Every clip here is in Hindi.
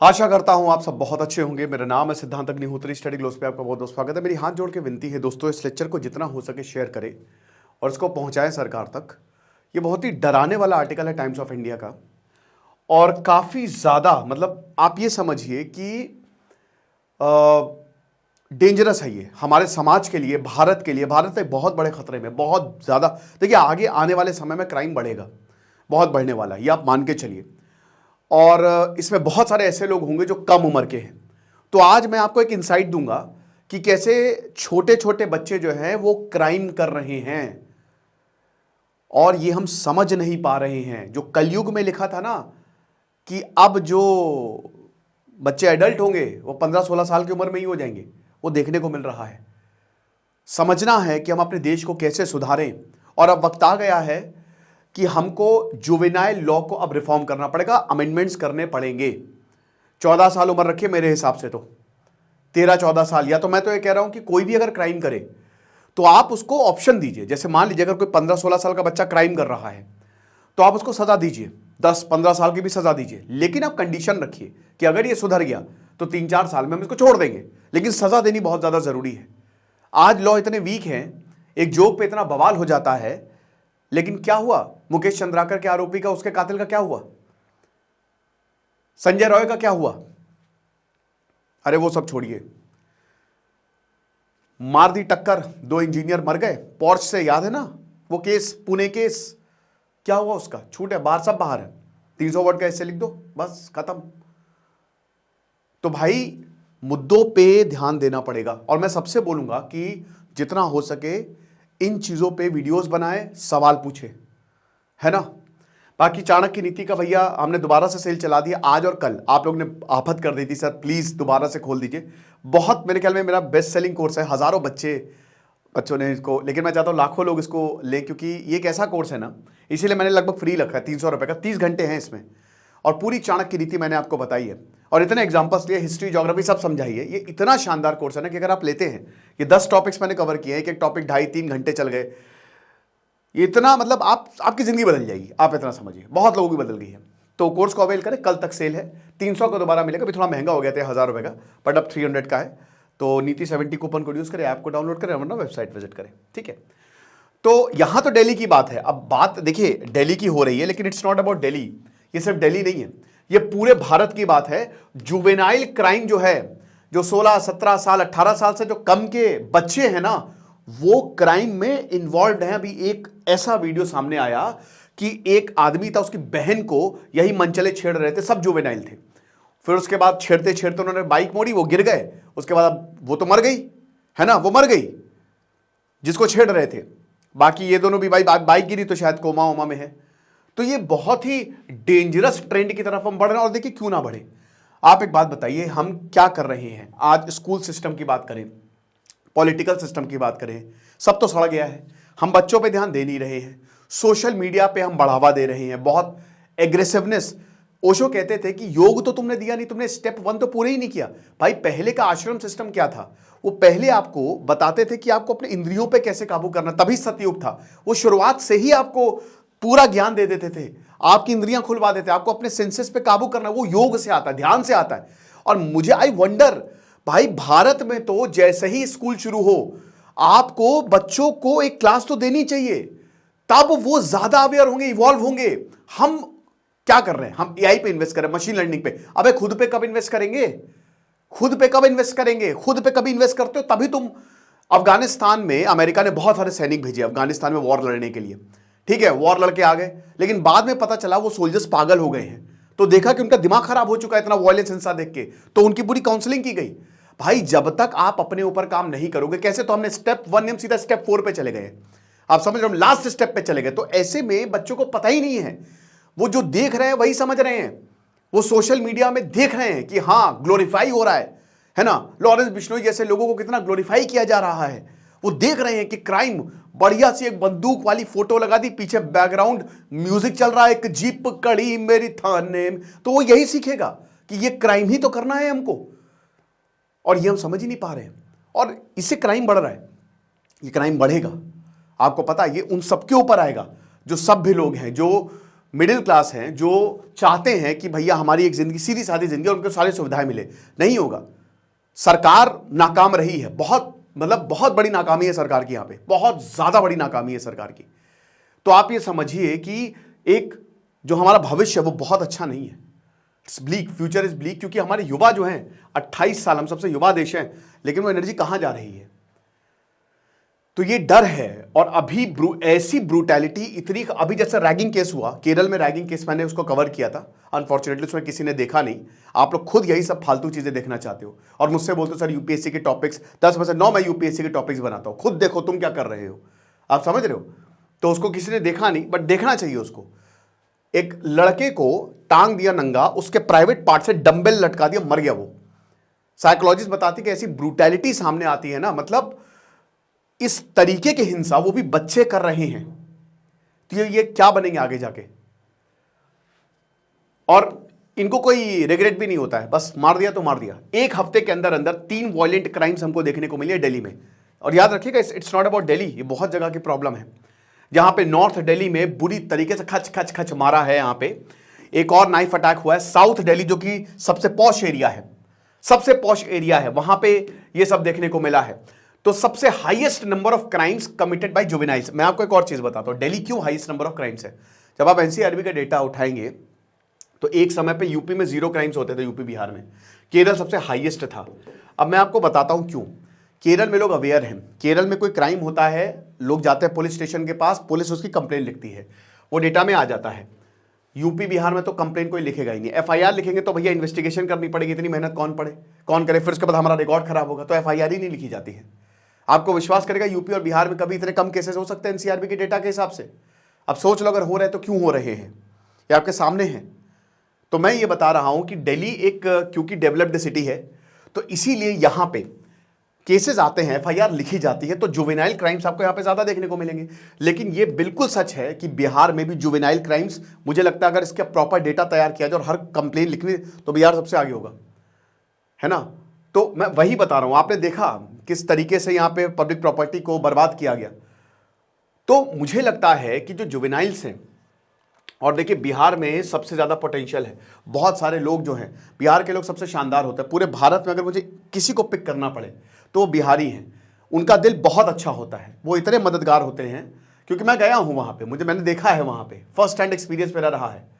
आशा करता हूं आप सब बहुत अच्छे होंगे। मेरा नाम है सिद्धांत अग्निहोत्री। स्टडी ग्लोस पे आपका बहुत बहुत स्वागत है। मेरी हाथ जोड़ के विनती है दोस्तों, इस लेक्चर को जितना हो सके शेयर करें और इसको पहुंचाएं सरकार तक। ये बहुत ही डराने वाला आर्टिकल है टाइम्स ऑफ इंडिया का, और काफी ज्यादा मतलब आप ये समझिए कि डेंजरस है ये हमारे समाज के लिए, भारत के लिए। भारत एक बहुत बड़े खतरे में, बहुत ज्यादा। देखिए, आगे आने वाले समय में क्राइम बढ़ेगा, बहुत बढ़ने वाला है, ये आप मान के चलिए। और इसमें बहुत सारे ऐसे लोग होंगे जो कम उम्र के हैं। तो आज मैं आपको एक इंसाइट दूंगा कि कैसे छोटे छोटे बच्चे जो हैं वो क्राइम कर रहे हैं और ये हम समझ नहीं पा रहे हैं। जो कलयुग में लिखा था ना कि अब जो बच्चे एडल्ट होंगे वो 15-16 साल की उम्र में ही हो जाएंगे, वो देखने को मिल रहा है। समझना है कि हम अपने देश को कैसे सुधारें, और अब वक्त आ गया है कि हमको जुवेनाइल लॉ को अब रिफॉर्म करना पड़ेगा, अमेंडमेंट्स करने पड़ेंगे। 14 साल उम्र रखिए मेरे हिसाब से, तो 13-14 साल। या तो मैं तो ये कह रहा हूं कि कोई भी अगर क्राइम करे तो आप उसको ऑप्शन दीजिए। जैसे मान लीजिए अगर कोई 15-16 साल का बच्चा क्राइम कर रहा है तो आप उसको सजा दीजिए, 10-15 साल की भी सजा दीजिए, लेकिन आप कंडीशन रखिए कि अगर ये सुधर गया तो 3-4 साल में हम इसको छोड़ देंगे, लेकिन सजा देनी बहुत ज्यादा जरूरी है। आज लॉ इतने वीक हैं, एक जोक पे इतना बवाल हो जाता है, लेकिन क्या हुआ मुकेश चंद्राकर के आरोपी का, उसके कातिल का क्या हुआ? संजय रॉय का क्या हुआ? अरे वो सब छोड़िए, मार दी टक्कर, 2 इंजीनियर मर गए पोर्च से, याद है ना वो केस, पुणे केस? क्या हुआ उसका? छूट है, बाहर, सब बाहर है। 300 वर्ड का ऐसे लिख दो, बस खत्म। तो भाई मुद्दों पे ध्यान देना पड़ेगा, और मैं सबसे बोलूंगा कि जितना हो सके इन चीजों पे वीडियोस बनाए, सवाल पूछे, है ना। बाकी चाणक्य नीति का भैया हमने दोबारा से सेल चला दिया, आज और कल आप लोग ने आफत कर दी थी सर, प्लीज दोबारा से खोल दीजिए। बहुत, मेरे ख्याल में मेरा बेस्ट सेलिंग कोर्स है, हजारों बच्चों ने इसको, लेकिन मैं चाहता हूं लाखों लोग इसको ले, क्योंकि ये एक ऐसा कोर्स है ना, इसीलिए मैंने लगभग फ्री रखा है। 300 रुपए का, 30 घंटे हैं इसमें, और पूरी चाणक्य नीति मैंने आपको बताई है, और इतने एग्जांपल्स लिए, हिस्ट्री ज्योग्राफी सब समझाई है। ये इतना शानदार कोर्स है ना कि अगर आप लेते हैं, ये 10 टॉपिक्स मैंने कवर किए हैं, एक एक टॉपिक 2.5-3 घंटे चल गए। ये इतना मतलब आपकी जिंदगी बदल जाएगी, आप इतना समझिए, बहुत लोगों की बदल गई है। तो कोर्स को अवेल करें, कल तक सेल है। 300 का दोबारा मिलेगा, अभी थोड़ा महंगा हो गया था 1000 रुपए का, बट अब 300 का है। तो नीति 70 कूपन कोड यूज करें, ऐप को डाउनलोड करें, वरना वेबसाइट विजिट करें, ठीक है। तो यहां तो दिल्ली की बात है। अब बात देखिए दिल्ली की हो रही है, लेकिन इट्स नॉट अबाउट दिल्ली, ये सिर्फ दिल्ली नहीं है, ये पूरे भारत की बात है। जुवेनाइल क्राइम जो है, जो 16-17 साल 18 साल से जो कम के बच्चे हैं ना, वो क्राइम में इन्वॉल्व हैं। अभी एक ऐसा वीडियो सामने आया कि एक आदमी था, उसकी बहन को यही मनचले छेड़ रहे थे, सब जुवेनाइल थे। फिर उसके बाद छेड़ते छेड़ते उन्होंने बाइक मोड़ी, वो गिर गए। उसके बाद अब वो तो मर गई, है ना, वो मर गई जिसको छेड़ रहे थे। बाकी ये दोनों भी भाई, बाइक गिरी तो शायद कोमा वोमा में है। तो ये बहुत ही डेंजरस ट्रेंड की तरफ हम बढ़ रहे हैं, और देखिए क्यों ना बढ़े। आप एक बात बताइए, हम क्या कर रहे हैं? आज स्कूल सिस्टम की बात करें, पॉलिटिकल सिस्टम की बात करें, सब तो सड़ गया है। हम बच्चों पे ध्यान दे नहीं रहे हैं, सोशल मीडिया पे हम बढ़ावा दे रहे हैं, बहुत एग्रेसिवनेस। ओशो कहते थे कि योग तो तुमने दिया नहीं, तुमने स्टेप 1 तो पूरे ही नहीं किया। भाई पहले का आश्रम सिस्टम क्या था? वो पहले आपको बताते थे कि आपको अपने इंद्रियों पे कैसे काबू करना, तभी सतयुग था। वो शुरुआत से ही आपको पूरा ज्ञान दे देते थे, आपकी इंद्रियां खुलवा देते, आपको अपने सेंसेस पे काबू करना। वो योग से आता है, ध्यान से आता है। और मुझे आई वंडर, भाई भारत में तो जैसे ही स्कूल शुरू हो, आपको बच्चों को एक क्लास तो देनी चाहिए, तब वो ज्यादा अवेयर होंगे, इवॉल्व होंगे। हम क्या कर रहे हैं? हम एआई पे इन्वेस्ट कर रहे हैं, मशीन लर्निंग पे। अबे खुद पे कब इन्वेस्ट करेंगे? खुद पे कब इन्वेस्ट करेंगे? खुद पे कभी इन्वेस्ट करते हो तभी तुम। अफगानिस्तान में अमेरिका ने बहुत सारे सैनिक भेजे अफगानिस्तान में वॉर लड़ने के लिए, ठीक है, वॉर लड़के आ गए, लेकिन बाद में पता चला वो सोल्जर्स पागल हो गए हैं। तो देखा कि उनका दिमाग खराब हो चुका है इतना वायलेंस हिंसा देख के, तो उनकी पूरी काउंसलिंग की गई। भाई जब तक आप अपने ऊपर काम नहीं करोगे कैसे? तो हमने स्टेप 1 हम सीधा स्टेप 4 पे चले गए, आप समझ रहे हो, हम लास्ट स्टेप पे चले गए। तो ऐसे में बच्चों को पता ही नहीं है, वो जो देख रहे हैं वही समझ रहे हैं। वो सोशल मीडिया में देख रहे हैं कि हाँ ग्लोरीफाई हो रहा है ना, लॉरेंस बिश्नोई जैसे लोगों को कितना ग्लोरीफाई किया जा रहा है। वो देख रहे हैं कि क्राइम, बढ़िया सी एक बंदूक वाली फोटो लगा दी, पीछे बैकग्राउंड म्यूजिक चल रहा है, एक जीप कड़ी मेरी थाने में, तो वो यही सीखेगा कि ये क्राइम ही तो करना है हमको। और ये हम समझ ही नहीं पा रहे हैं, और इससे क्राइम बढ़ रहा है। ये क्राइम बढ़ेगा, आपको पता है, ये उन सबके ऊपर आएगा जो सभ्य लोग हैं, जो मिडिल क्लास हैं जो चाहते हैं कि भैया हमारी एक जिंदगी सीधी सादी जिंदगी और उनको सारी सुविधाएं मिले, नहीं होगा। सरकार नाकाम रही है, बहुत मतलब बहुत बड़ी नाकामी है सरकार की, यहां पे बहुत ज्यादा बड़ी नाकामी है सरकार की। तो आप ये समझिए कि एक जो हमारा भविष्य है वो बहुत अच्छा नहीं है। It's bleak, future is bleak, क्योंकि हमारे युवा जो हैं 28 साल, हम सबसे युवा देश हैं, लेकिन वो एनर्जी कहां जा रही है। तो ये डर है। और अभी ऐसी ब्रूटैलिटी इतनी, अभी जैसे रैगिंग केस हुआ केरल में, रैगिंग केस मैंने उसको कवर किया था, अनफॉर्चुनेटली उसमें किसी ने देखा नहीं। आप लोग खुद यही सब फालतू चीजें देखना चाहते हो और मुझसे बोलते हो सर यूपीएससी के टॉपिक्स 10% 9 मैं यूपीएससी के टॉपिक्स बनाता हूं, खुद देखो तुम क्या कर रहे हो, आप समझ रहे हो। तो उसको किसी ने देखा नहीं, बट देखना चाहिए उसको। एक लड़के को टांग दिया नंगा, उसके प्राइवेट पार्ट से डंबल लटका दिया, मर गया वो। साइकोलॉजिस्ट बताती कि ऐसी ब्रूटैलिटी सामने आती है ना, मतलब इस तरीके की हिंसा वो भी बच्चे कर रहे हैं, तो ये क्या बनेंगे आगे जाके। और इनको कोई रिग्रेट भी नहीं होता है, बस मार दिया तो मार दिया। एक हफ्ते के अंदर अंदर 3 वायलेंट क्राइम्स हमको देखने को मिले दिल्ली में। और याद रखिएगा, इट्स नॉट अबाउट दिल्ली, ये बहुत जगह की प्रॉब्लम है। जहां पे नॉर्थ दिल्ली में बुरी तरीके से खच खच खच मारा है, यहां पे एक और नाइफ अटैक हुआ है। साउथ दिल्ली जो कि सबसे पॉश एरिया है, सबसे पॉश एरिया है, वहां पे ये सब देखने को मिला है। तो सबसे highest number of crimes committed by juveniles. मैं आपको एक और चीज बताता हूं, दिल्ली क्यों हाईएस्ट नंबर ऑफ क्राइम्स है। जब आप एनसीआरबी का डेटा उठाएंगे तो एक समय पे यूपी में 0 क्राइम्स होते थे, यूपी बिहार में। केरल सबसे हाईएस्ट था। अब मैं आपको बताता हूं क्यों। केरल में लोग अवेयर हैं, केरल में कोई क्राइम होता है, लोग जाते हैं पुलिस स्टेशन के पास, पुलिस उसकी कंप्लेन लिखती है, वो डेटा में आ जाता है। यूपी बिहार में तो कंप्लेन कोई लिखेगा ही नहीं। एफआईआर लिखेंगे तो भैया इन्वेस्टिगेशन करनी पड़ेगी, इतनी मेहनत कौन करे, फिर उसके बाद हमारा रिकॉर्ड खराब होगा, तो एफआईआर ही नहीं लिखी जाती है। आपको विश्वास करेगा यूपी और बिहार में कभी इतने कम केसेस हो सकते हैं एनसीआरबी के डेटा के हिसाब से। अब सोच लो अगर हो रहे हैं तो क्यों हो रहे हैं, ये आपके सामने है। तो मैं ये बता रहा हूं कि दिल्ली एक क्योंकि डेवलप्ड सिटी है, तो इसीलिए यहां पे केसेस आते हैं, एफआईआर लिखी जाती है, तो जुवेनाइल क्राइम्स आपको यहां पे ज्यादा देखने को मिलेंगे। लेकिन ये बिल्कुल सच है कि बिहार में भी जुवेनाइल क्राइम्स, मुझे लगता है अगर इसका प्रॉपर डेटा तैयार किया जाए और हर कंप्लेन लिखनी, तो बिहार सबसे आगे होगा, है ना। तो मैं वही बता रहा हूं, आपने देखा किस तरीके से यहां पे पब्लिक प्रॉपर्टी को बर्बाद किया गया। तो मुझे लगता है कि जो जुवेनाइल्स हैं, और देखिए बिहार में सबसे ज्यादा पोटेंशियल है, बहुत सारे लोग जो हैं, बिहार के लोग सबसे शानदार होते हैं पूरे भारत में। अगर मुझे किसी को पिक करना पड़े तो वो बिहारी हैं। उनका दिल बहुत अच्छा होता है, वो इतने मददगार होते हैं, क्योंकि मैं गया हूं वहां पे, मैंने देखा है वहां पे, फर्स्ट हैंड एक्सपीरियंस मेरा रहा है।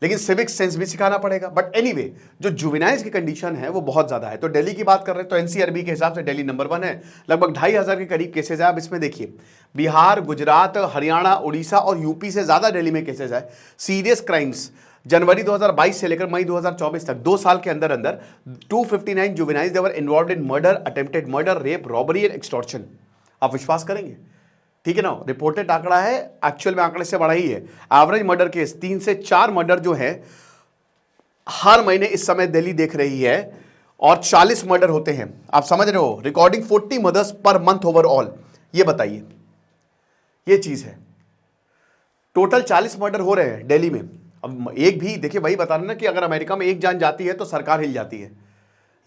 लेकिन सिविक सेंस भी सिखाना पड़ेगा। बट एनीवे, जो जुवेनाइल्स की कंडीशन है वो बहुत ज्यादा है। तो दिल्ली की बात कर रहे हैं तो एनसीआरबी के हिसाब से दिल्ली नंबर 1 है, लगभग 2500 के करीब केसेज है। अब इसमें देखिए, बिहार, गुजरात, हरियाणा, उड़ीसा और यूपी से ज्यादा दिल्ली में केसेज है। सीरियस क्राइम्स जनवरी 2022 से लेकर मई 2024 तक 2 साल के अंदर अंदर 259 juveniles they were involved in murder, attempted murder, rape, robbery and extortion. आप विश्वास करेंगे, ठीक है ना, रिपोर्टेड आंकड़ा है, एक्चुअल में आंकड़े से बड़ा ही है। एवरेज मर्डर केस 3 से 4 मर्डर जो है हर महीने इस समय दिल्ली देख रही है, और 40 मर्डर होते हैं। आप समझ रहे हो, recording 40 murders per month overall. ये बताइए, ये चीज है, टोटल 40 मर्डर हो रहे हैं दिल्ली में। अब एक भी देखिए, वही बता रहे ना कि अगर अमेरिका में एक जान जाती है तो सरकार हिल जाती है,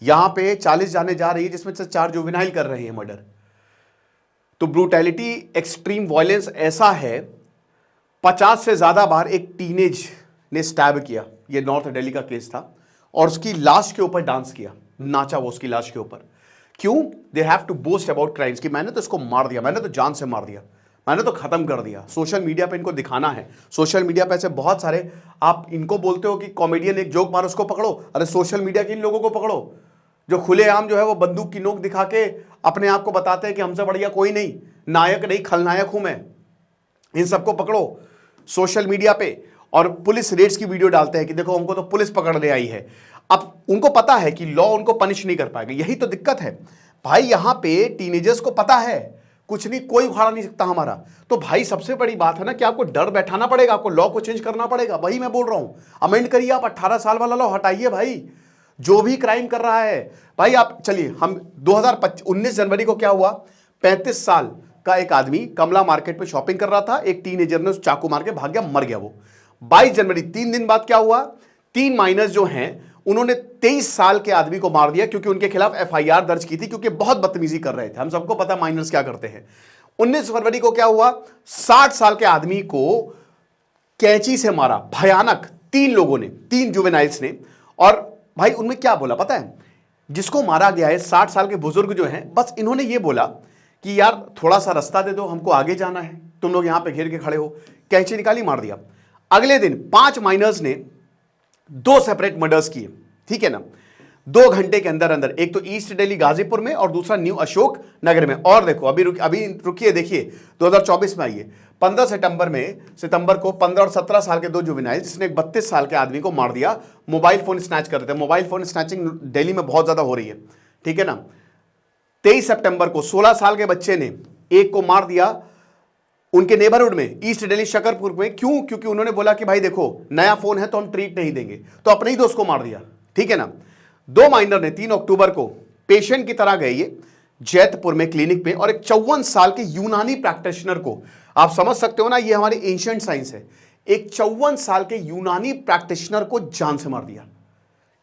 यहां पे 40 जाने जा रही है, जिसमें से 4 जुवेनाइल कर रहे हैं मर्डर। तो ब्रूटैलिटी, एक्सट्रीम वायलेंस ऐसा है, 50 से ज्यादा बार एक टीनेज ने स्टैब किया, ये नॉर्थ दिल्ली का केस था, और उसकी लाश के ऊपर डांस किया, नाचा वो उसकी लाश के ऊपर। क्यों? They have to boast about crimes कि मैंने तो इसको मार दिया, मैंने तो जान से मार दिया, मैंने तो खत्म कर दिया। सोशल मीडिया पे इनको दिखाना है। सोशल मीडिया पे ऐसे बहुत सारे, आप इनको बोलते हो कि कॉमेडियन एक जोक मारो उसको पकड़ो, अरे सोशल मीडिया के इन लोगों को पकड़ो जो खुलेआम जो है वो बंदूक की नोक दिखा के अपने आप को बताते हैं कि हमसे बढ़िया कोई नहीं, नायक नहीं खलनायक हूं मैं। इन सबको पकड़ो सोशल मीडिया पे, और पुलिस रेड्स की वीडियो डालते हैं कि देखो हमको तो पुलिस पकड़ने आई है। अब उनको पता है कि लॉ उनको पनिश नहीं कर पाएगा, यही तो दिक्कत है भाई। यहां पे टीनेजर्स को पता है कुछ नहीं, कोई उखाड़ा नहीं सकता हमारा। तो भाई सबसे बड़ी बात है ना कि आपको डर बैठाना पड़ेगा, आपको लॉ को चेंज करना पड़ेगा। वही मैं बोल रहा हूं, अमेंड करिए आप, 18 साल वाला लॉ हटाइए भाई। जो भी क्राइम कर रहा है भाई, आप चलिए, हम 2019 जनवरी को क्या हुआ, 35 साल का एक आदमी कमला मार्केट में शॉपिंग कर रहा था, एक टीनेजर ने उस चाकू मार के भाग गया, मर गया वो। 22 जनवरी 3 दिन बाद क्या हुआ, 3 माइनर्स जो हैं उन्होंने 23 साल के आदमी को मार दिया, क्योंकि उनके खिलाफ एफआईआर दर्ज की थी, क्योंकि बहुत बदतमीजी कर रहे थे। हम सबको पता माइनर्स क्या करते हैं। 19 फरवरी को क्या हुआ, 60 साल के आदमी को कैंची से मारा, भयानक, 3 लोगों ने, 3 जुवेनाइल्स ने। और भाई उनमें क्या बोला पता है, जिसको मारा गया है 60 साल के बुजुर्ग जो हैं, बस इन्होंने ये बोला कि यार थोड़ा सा रास्ता दे दो, हमको आगे जाना है, तुम लोग यहां पे घेर के खड़े हो। कैंची निकाली, मार दिया। अगले दिन 5 माइनर्स ने 2 सेपरेट मर्डर्स किए, ठीक है ना, 2 घंटे के अंदर अंदर। एक तो ईस्ट दिल्ली गाजीपुर में और दूसरा न्यू अशोक नगर में। और देखो अभी रुकिए, देखिए 2024 में आइए, 15 सितंबर को 15 और 17 साल के 2 जुवेनाइल, जिसने एक 32 साल के आदमी को मार दिया, मोबाइल फोन स्नैच कर रहे थे। मोबाइल फोन स्नैचिंग दिल्ली में बहुत ज्यादा हो रही है, ठीक है ना। 23 सितंबर को 16 साल के बच्चे ने एक को मार दिया उनके नेबरहुड में, ईस्ट दिल्ली शकरपुर में। क्यों? क्योंकि उन्होंने बोला कि भाई देखो नया फोन है तो हम ट्रीट नहीं देंगे, तो अपने ही दोस्त को मार दिया, ठीक है ना। 2 माइनर ने 3 अक्टूबर को पेशेंट की तरह गए ये जैतपुर में क्लिनिक पे, और एक 54 साल के यूनानी प्रैक्टिशनर को, आप समझ सकते हो ना, ये हमारी एंशिएंट साइंस है, एक 54 साल के यूनानी प्रैक्टिशनर को जान से मार दिया,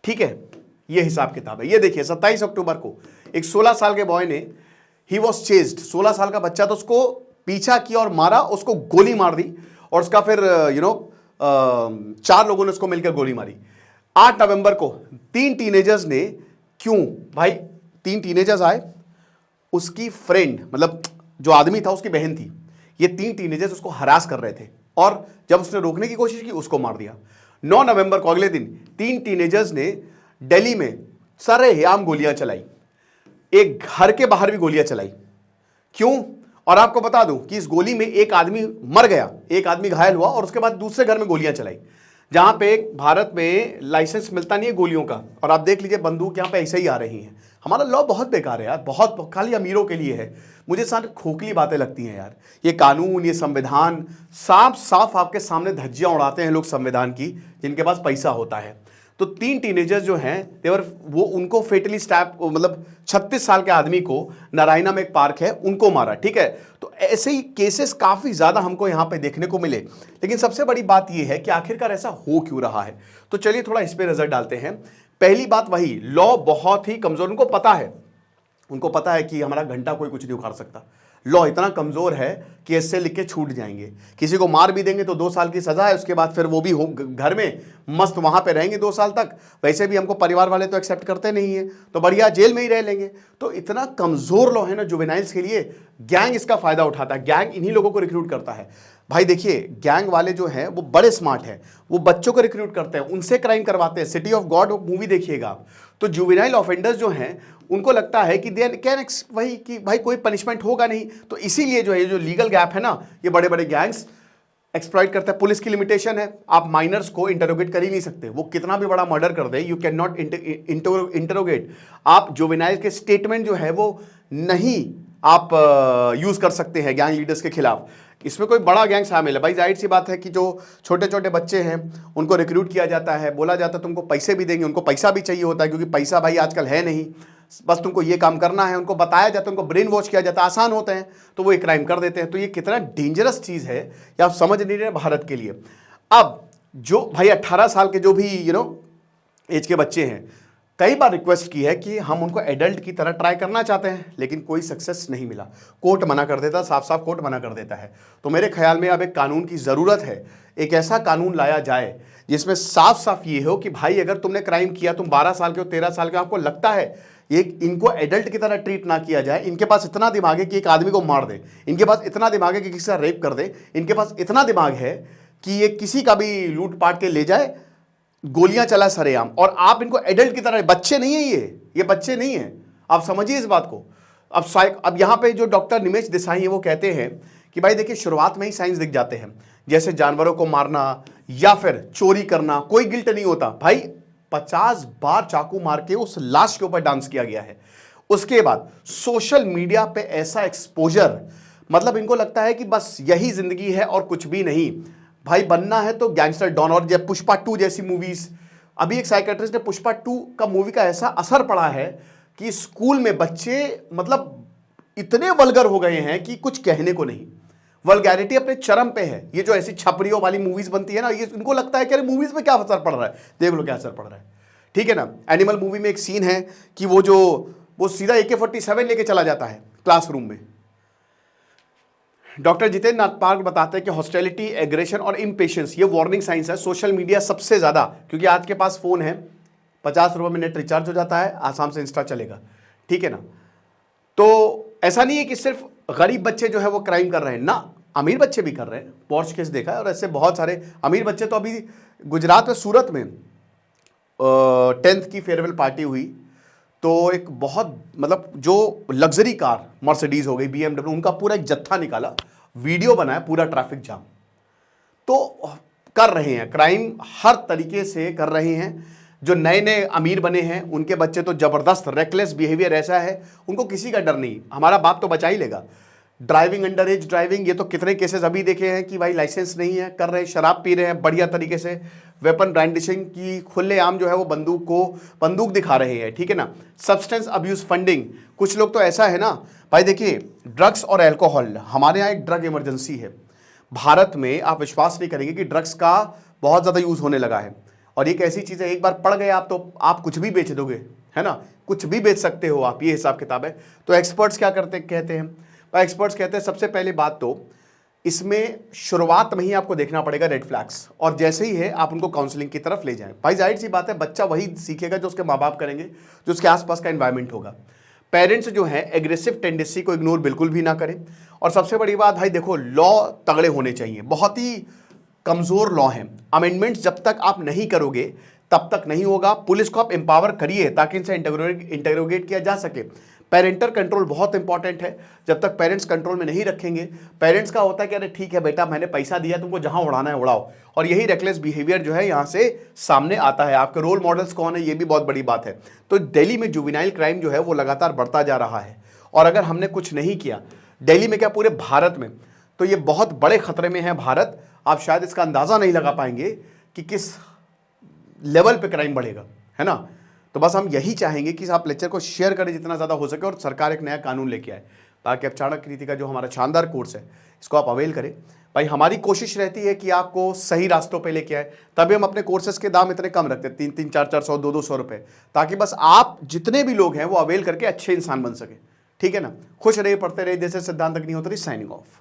ठीक है। ये हिसाब किताब है। ये देखिए 27 अक्टूबर को एक 16 साल के बॉय ने, ही वॉज चेस्ड, 16 साल का बच्चा, तो उसको पीछा किया और मारा, उसको गोली मार दी, और उसका फिर 4 लोगों ने उसको मिलकर गोली मारी। 8 नवंबर को 3 टीनेजर्स ने, क्यों भाई 3 टीनेजर्स आए, उसकी फ्रेंड, मतलब जो आदमी था उसकी बहन थी, ये 3 टीनेजर्स उसको हरास कर रहे थे, और जब उसने रोकने की कोशिश की उसको मार दिया। 9 नवंबर को अगले दिन 3 टीनेजर्स ने दिल्ली में सरेआम गोलियां चलाई, एक घर के बाहर भी गोलियां चलाई। क्यों? और आपको बता दूं कि इस गोली में एक आदमी मर गया, एक आदमी घायल हुआ, और उसके बाद दूसरे घर में गोलियां चलाई, जहां पे भारत में लाइसेंस मिलता नहीं है गोलियों का। और आप देख लीजिए बंदूक यहां पे ऐसे ही आ रही हैं। हमारा लॉ बहुत बेकार है यार, बहुत, खाली अमीरों के लिए है। मुझे सारी खोखली बातें लगती हैं यार। ये कानून, ये संविधान, साफ साफ आपके सामने धज्जियां उड़ाते हैं लोग संविधान की, जिनके पास पैसा होता है। तो 3 टीनेजर्स जो हैं देवर, वो उनको फेटली स्टैप, मतलब 36 साल के आदमी को नारायणा में एक पार्क है, उनको मारा, ठीक है। तो ऐसे ही केसेस काफी ज्यादा हमको यहां पे देखने को मिले। लेकिन सबसे बड़ी बात यह है कि आखिरकार ऐसा हो क्यों रहा है। तो चलिए थोड़ा इस पे नजर डालते हैं। पहली बात वही, लॉ बहुत ही कमजोर, उनको पता है कि हमारा घंटा कोई कुछ नहीं उखाड़ सकता। लॉ इतना कमजोर है कि इससे लिख के छूट जाएंगे। किसी को मार भी देंगे तो 2 साल की सजा है, उसके बाद फिर वो भी घर में मस्त वहां पे रहेंगे 2 साल तक। वैसे भी हमको परिवार वाले तो एक्सेप्ट करते नहीं है, तो बढ़िया जेल में ही रह लेंगे। तो इतना कमजोर लॉ है ना जुवेनाइल्स के लिए। गैंग इसका फायदा उठाता है, गैंग इन्हीं लोगों को रिक्रूट करता है। भाई देखिए गैंग वाले जो हैं वो बड़े स्मार्ट हैं, वो बच्चों को रिक्रूट करते हैं, उनसे क्राइम करवाते हैं। सिटी ऑफ गॉड मूवी देखिएगा, तो जुवेनाइल ऑफेंडर्स जो हैं उनको लगता है कि दे कैन वही कि भाई कोई पनिशमेंट होगा नहीं, तो इसीलिए जो है जो लीगल गैप है ना, ये बड़े बड़े गैंग्स एक्सप्लॉइट करता है। पुलिस की लिमिटेशन है, आप माइनर्स को इंटरोगेट कर ही नहीं सकते, वो कितना भी बड़ा मर्डर कर दे, यू कैन नॉट इंटरोगेट। आप जुवेनाइल के स्टेटमेंट जो है वो नहीं आप यूज कर सकते हैं गैंग लीडर्स के खिलाफ। इसमें कोई बड़ा गैंग शामिल है भाई, जाहिर सी बात है कि जो छोटे छोटे बच्चे हैं उनको रिक्रूट किया जाता है, बोला जाता है तुमको पैसे भी देंगे, उनको पैसा भी चाहिए होता है क्योंकि पैसा भाई आजकल है नहीं, बस तुमको ये काम करना है, उनको बताया जाता है, उनको ब्रेन वॉश किया जाता है, आसान होते हैं तो वो एक क्राइम कर देते हैं। तो ये कितना डेंजरस चीज है ये आप समझ नहीं रहे भारत के लिए। अब जो भाई 18 साल के जो भी एज के बच्चे हैं, कई बार रिक्वेस्ट की है कि हम उनको एडल्ट की तरह ट्राई करना चाहते हैं, लेकिन कोई सक्सेस नहीं मिला। कोर्ट मना कर देता, साफ साफ कोर्ट मना कर देता है। तो मेरे ख्याल में अब एक कानून की ज़रूरत है, एक ऐसा कानून लाया जाए जिसमें साफ साफ ये हो कि भाई अगर तुमने क्राइम किया, तुम 12 साल के हो, 13 साल के, आपको लगता है ये, इनको एडल्ट की तरह ट्रीट ना किया जाए। इनके पास इतना दिमाग है कि एक आदमी को मार दे, इनके पास इतना दिमाग है कि किसी का रेप कर दे, इनके पास इतना दिमाग है कि ये किसी का भी लूट पाट के ले जाए, गोलियां चला सरेआम। और आप इनको एडल्ट की तरह, बच्चे नहीं है ये बच्चे नहीं है, आप समझिए इस बात को। अब यहां पे जो डॉक्टर निमेश देसाई है वो कहते हैं कि भाई देखिए शुरुआत में ही साइंस दिख जाते हैं, जैसे जानवरों को मारना या फिर चोरी करना, कोई गिल्ट नहीं होता भाई। 50 बार चाकू मार के उस लाश के ऊपर डांस किया गया है। उसके बाद सोशल मीडिया पे ऐसा एक्सपोजर, मतलब इनको लगता है कि बस यही जिंदगी है और कुछ भी नहीं। भाई बनना है तो गैंगस्टर डॉन, और जब पुष्पा 2 जैसी मूवीज, अभी एक साइकेट्रिस्ट ने पुष्पा 2 का मूवी का ऐसा असर पड़ा है कि स्कूल में बच्चे मतलब इतने वल्गर हो गए हैं कि कुछ कहने को नहीं। वल्गैरिटी अपने चरम पे है। ये जो ऐसी छपरियों वाली मूवीज बनती है ना, ये इनको लगता है कि अरे मूवीज में क्या असर पड़ रहा है, देख लो क्या असर पड़ रहा है, ठीक है ना। एनिमल मूवी में एक सीन है कि वो सीधा AK-47 लेके चला जाता है क्लासरूम में। डॉक्टर जितेंद्र नागपाल बताते हैं कि हॉस्टिलिटी, एग्रेशन और इम्पेशंस ये वार्निंग साइंस है। सोशल मीडिया सबसे ज्यादा, क्योंकि आज के पास फोन है, 50 रुपए में नेट रिचार्ज हो जाता है, आसाम से इंस्टा चलेगा, ठीक है ना। तो ऐसा नहीं है कि सिर्फ गरीब बच्चे जो है वो क्राइम कर रहे हैं ना, अमीर बच्चे भी कर रहे हैं। पॉर्च केस देखा है और ऐसे बहुत सारे अमीर बच्चे। तो अभी गुजरात में सूरत में 10th की फेयरवेल पार्टी हुई, तो एक बहुत मतलब जो लग्जरी कार मर्सिडीज हो गई, BMW, उनका पूरा एक जत्था निकाला, वीडियो बनाया, पूरा ट्रैफिक जाम। तो कर रहे हैं क्राइम, हर तरीके से कर रहे हैं। जो नए नए अमीर बने हैं उनके बच्चे तो जबरदस्त, रेकलेस बिहेवियर ऐसा है, उनको किसी का डर नहीं, हमारा बाप तो बचा ही लेगा। ड्राइविंग, अंडर एज ड्राइविंग, ये तो कितने केसेस अभी देखे हैं कि भाई लाइसेंस नहीं है, कर रहे हैं, शराब पी रहे हैं बढ़िया तरीके से, वेपन ब्रांडिशिंग की खुलेआम जो है वो बंदूक दिखा रहे हैं, ठीक है ना। सब्सटेंस अब्यूज फंडिंग, कुछ लोग तो ऐसा है ना भाई, देखिए ड्रग्स और एल्कोहल, हमारे यहाँ एक ड्रग इमरजेंसी है भारत में। आप विश्वास नहीं करेंगे कि ड्रग्स का बहुत ज़्यादा यूज़ होने लगा है। और एक ऐसी चीज़ है, एक बार पढ़ गए आप तो आप कुछ भी बेच दोगे, है ना, कुछ भी बेच सकते हो आप, ये हिसाब किताब है। तो एक्सपर्ट्स क्या कहते हैं, एक्सपर्ट्स कहते हैं सबसे पहली बात तो इसमें शुरुआत में ही आपको देखना पड़ेगा रेड फ्लैग्स, और जैसे ही है आप उनको काउंसलिंग की तरफ ले जाएं। भाई जाहिर सी बात है, बच्चा वही सीखेगा जो उसके माँ बाप करेंगे, जो उसके आसपास का एनवायरनमेंट होगा। पेरेंट्स जो है एग्रेसिव टेंडेंसी को इग्नोर बिल्कुल भी ना करें। और सबसे बड़ी बात भाई देखो, लॉ तगड़े होने चाहिए, बहुत ही कमजोर लॉ हैं। अमेंडमेंट्स जब तक आप नहीं करोगे तब तक नहीं होगा। पुलिस को आप एम्पावर करिए ताकि इनसे इंटरोगेट किया जा सके। पेरेंटल कंट्रोल बहुत इंपॉर्टेंट है, जब तक पेरेंट्स कंट्रोल में नहीं रखेंगे। पेरेंट्स का होता है कि अरे ठीक है बेटा, मैंने पैसा दिया, तुमको जहां उड़ाना है उड़ाओ, और यही रेकलेस बिहेवियर जो है यहां से सामने आता है। आपके रोल मॉडल्स कौन है, ये भी बहुत बड़ी बात है। तो दिल्ली में जुवेनाइल क्राइम जो है वो लगातार बढ़ता जा रहा है, और अगर हमने कुछ नहीं किया दिल्ली में क्या पूरे भारत में, तो ये बहुत बड़े खतरे में है भारत। आप शायद इसका अंदाजा नहीं लगा पाएंगे कि किस लेवल पे क्राइम बढ़ेगा, है ना। तो बस हम यही चाहेंगे कि आप लेक्चर को शेयर करें जितना ज़्यादा हो सके, और सरकार एक नया कानून लेके आए ताकि अब चाणक्य नीति का जो हमारा शानदार कोर्स है इसको आप अवेल करें। भाई हमारी कोशिश रहती है कि आपको सही रास्तों पे लेके आए, तभी हम अपने कोर्सेज के दाम इतने कम रखते हैं, 3-3, 4-400, 200 रुपये, ताकि बस आप जितने भी लोग हैं वो अवेल करके अच्छे इंसान बन सके, ठीक है ना। खुश रहिए, पढ़ते रहिए। जैसे सिद्धांत अग्निहोत्री, साइनिंग ऑफ।